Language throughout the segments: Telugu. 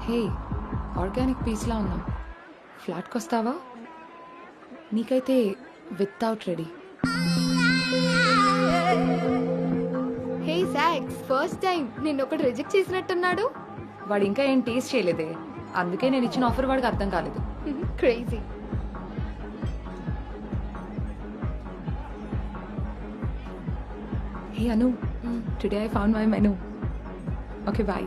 హే, ఆర్గానిక్ పీస్లా ఉన్నాం. ఫ్లాట్కి వస్తావా? నీకైతే వితౌట్ రెడీ. హే సాక్స్, ఫస్ట్ టైం నిన్ను ఒకటి రిజెక్ట్ చేసినట్టున్నాడు. వాడు ఇంకా ఏం టేస్ట్ చేయలేదే, అందుకే నేను ఇచ్చిన ఆఫర్ వాడికి అర్థం కాలేదు. Crazy. Hey Anu, today I found my menu. Okay boy.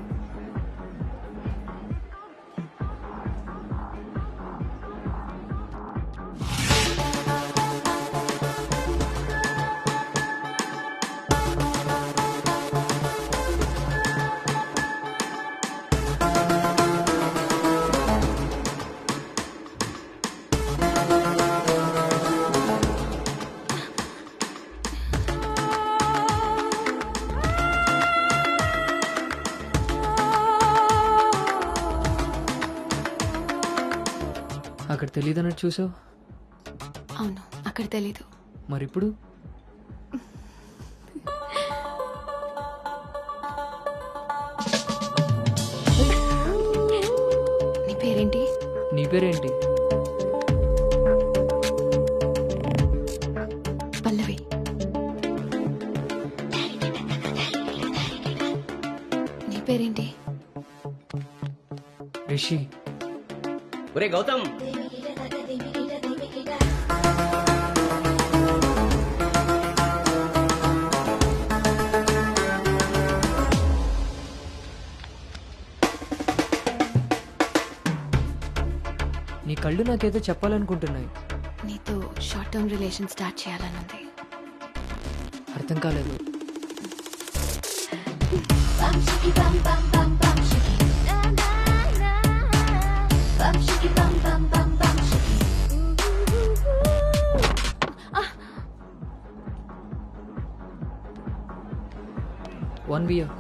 అక్కడ తెలియదన్నట్టు చూసావు, అవును, అక్కడ తెలీదు. మరిప్పుడు నీ పేరేంటి? నీ పేరేంటి? పల్లవి. నీ పేరేంటి? రిషి. ఒరే గౌతమ్, నీ కళ్ళు నాకేదో చెప్పాలనుకుంటున్నాయి. నీతో షార్ట్ టర్మ్ రిలేషన్ స్టార్ట్ చేయాలనుంది. అర్థం కాలేదు. One beer.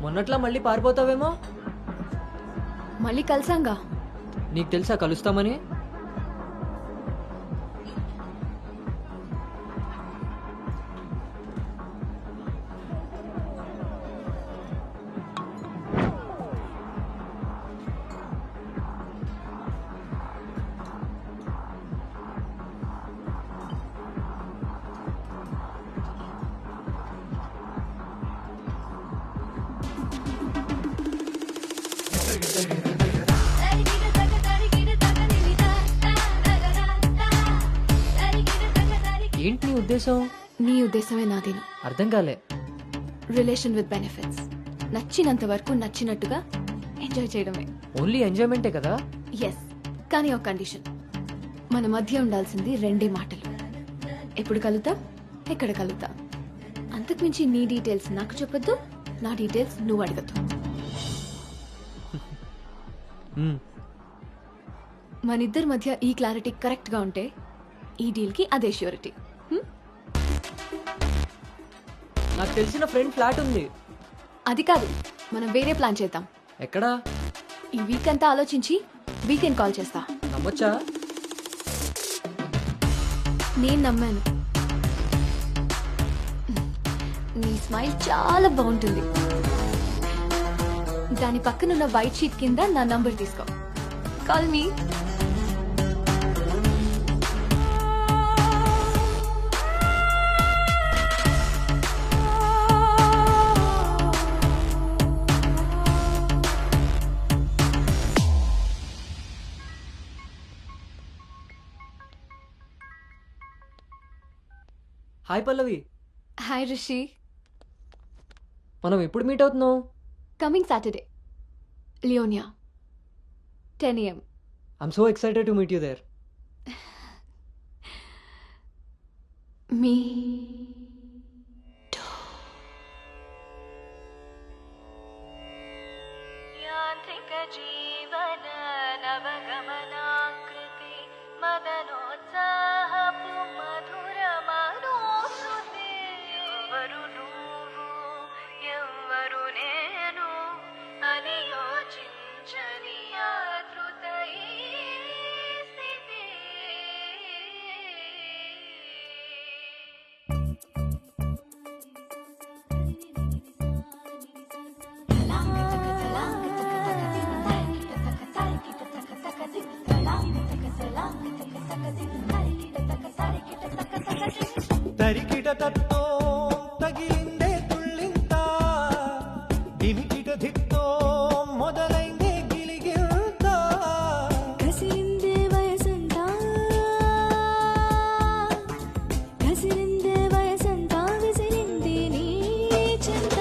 మొన్నట్లా మళ్ళీ పారిపోతావేమో. మళ్ళీ కలిసాంగా. నీకు తెలుసా కలుస్తామని? ఏంటి నీ ఉద్దేశం? నీ ఉద్దేశమే నాదేను. అర్థం కాలే. Relation with benefits. నచ్చినంత వరకు నచ్చినట్టుగా ఎంజాయ్ చేయడమే. ఓన్లీ ఎంజాయ్మెంటే కదా? ఎస్, కానీ ఒక కండిషన్. మన మధ్య ఉండాల్సింది రెండే మాటలు. ఎప్పుడు కలుద్దాం, ఎక్కడ కలుద్దాం. అంతకుమించి నీ డీటెయిల్స్ నాకు చెప్పొద్దు, నా డీటెయిల్స్ నువ్వు అడగద్దు. మనిద్దరి మధ్య ఈ క్లారిటీ కరెక్ట్ గా ఉంటే ఈ డీల్ కి అదే ష్యూరిటీ. నాకు తెలిసిన ఫ్రెండ్ ఫ్లాట్ ఉంది. అది కాదు, మనం వేరే ప్లాన్ చేద్దాం. ఎక్కడా? ఈ వీక్ అంతా ఆలోచించి వీకెండ్ కాల్ చేస్తా. నమ్మొచ్చా? నేను నమ్మాను. నీ స్మైల్ చాలా బాగుంటుంది. దాని పక్కనున్న వైట్ షీట్ కింద నా నంబర్ తీసుకో. Call me. Hi Pallavi. Hi Rishi. మనం ఎప్పుడు మీట్ అవుతున్నాం? Coming Saturday, Leonia, 10 AM. I'm so excited to meet you there. మీ యాంత్రిక జీవన నవగమనాకృతి మదనోత్సాహపు మధుర మనోశ్రుతి. ఎవరు నువ్వు, ఎవరు నేను అని యోచించని ఆతృత ఈ స్థితి. దిటదిటతత్తో తగిలిందే తుళ్ళింత దిమికిట దిట్టో మొదలైందే గిలిగిల్త కసిరిందే వయసంతా విసిరింది నీ చెంత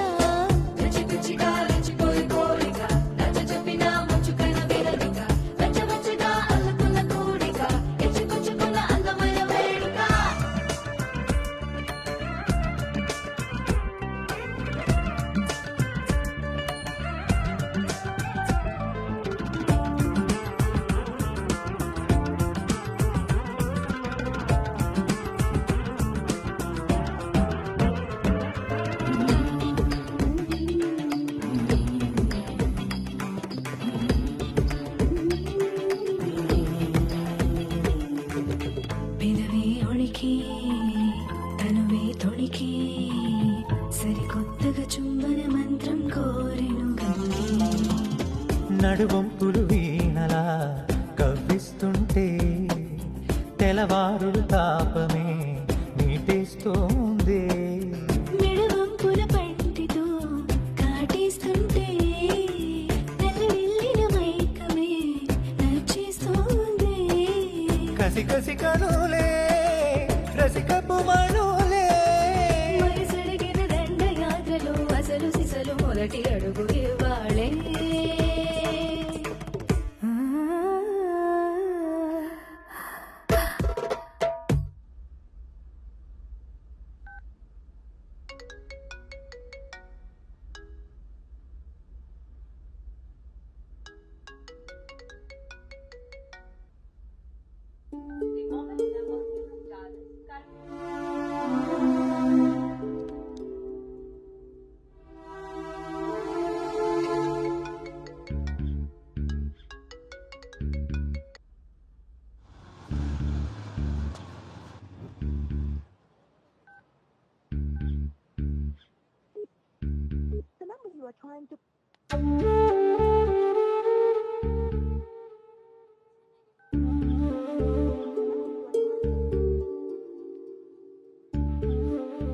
గచ్చి గచ్చిగా రెచ్చిపోయి కోరిక నచ్చ చెప్పినా ముచ్చుకైన వేరదిక వెచ్చ వెచ్చగా అల్లుకున్న కోరిక ఎచ్చుకొచ్చుకున్న అందమైన వేడుక పెదవి ఒడికి తనువే తొడికి సరికొత్తగా చుంబన మంత్రం కోరెను గంగి నడువంపులు వీణలా కవ్విస్తుంటే తెల్లవారులు తాపమే నీటేస్తోంది మెడవంపుల పంటితో కాటేస్తుంటే తెల్లవిల్లిన మైకమే నచ్చేస్తోంది కసి కసి కనులే రసికపు మనులే వయసడిగిన దండయాత్రలో అసలు సిసలు మొదటి అడుగు ఇవ్వాళే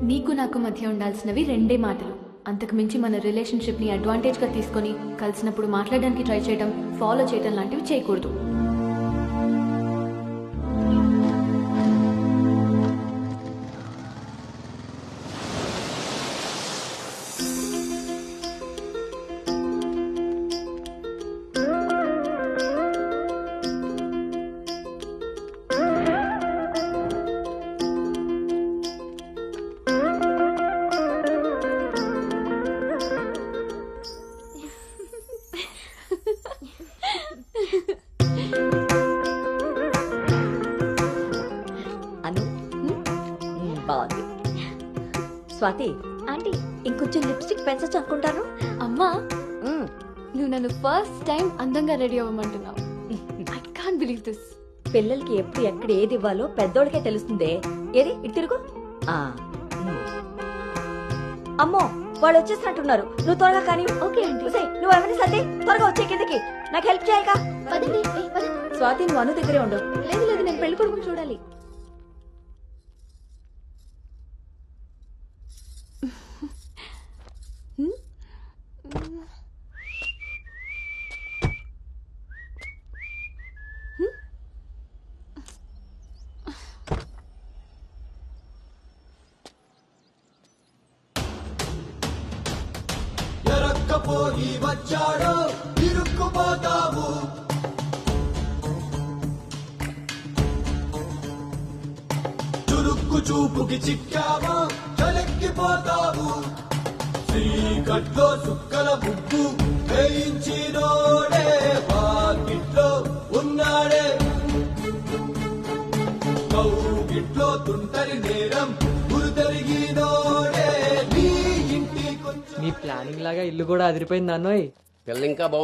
నీకు నాకు మధ్య ఉండాల్సినవి రెండే మాటలు. అంతకు మించి మన రిలేషన్షిప్ని అడ్వాంటేజ్గా తీసుకొని కలిసినప్పుడు మాట్లాడడానికి ట్రై చేయడం, ఫాలో చేయడం లాంటివి చేయకూడదు. అను బాగుంది. స్వాతి ఆంటీ, ఇంకొంచెం లిప్స్టిక్ పెంచచ్చు అనుకుంటాను. అమ్మా, నువ్వు నన్ను ఫస్ట్ టైం అందంగా రెడీ అవ్వమంటున్నావు. I can't believe this. పిల్లలకి ఎప్పుడు ఎక్కడ ఏది ఇవ్వాలో పెద్దోళ్ళకే తెలుస్తుందే. ఏది ఇటు తిరుగు. ఆ, అమ్మో వాళ్ళు వచ్చేసినట్టున్నారు. నువ్వు త్వరగా కానీ. Okay aunty. నువ్వు ఎవరిని సర్ది త్వరగా వచ్చే కిందకి. నాకు హెల్ప్ చేయాలిగా. పదండి. స్వాతి నువ్వు అను దగ్గరే ఉండు. లేదు లేదు, నేను పెళ్లి కొడుకుని చూడాలి. ఎరక్కపోయి వచ్చాడో ఇరుక్కుపోతావు. చురుక్కు చూపుకి చిక్కావో చలెక్కిపోతావు. శ్రీకట్లో సుక్కల ముగ్గు వేయించినోడే వాకిట్లో ఉన్నాడే. కౌగిట్లో తుంటరి నేరం గురుతరిగినోడే. నీ ఇంటి మీ ప్లానింగ్ లాగా ఇల్లు కూడా అదిరిపోయింది అన్నోయ్. పిల్ల ఇంకా బాగుంటుంది.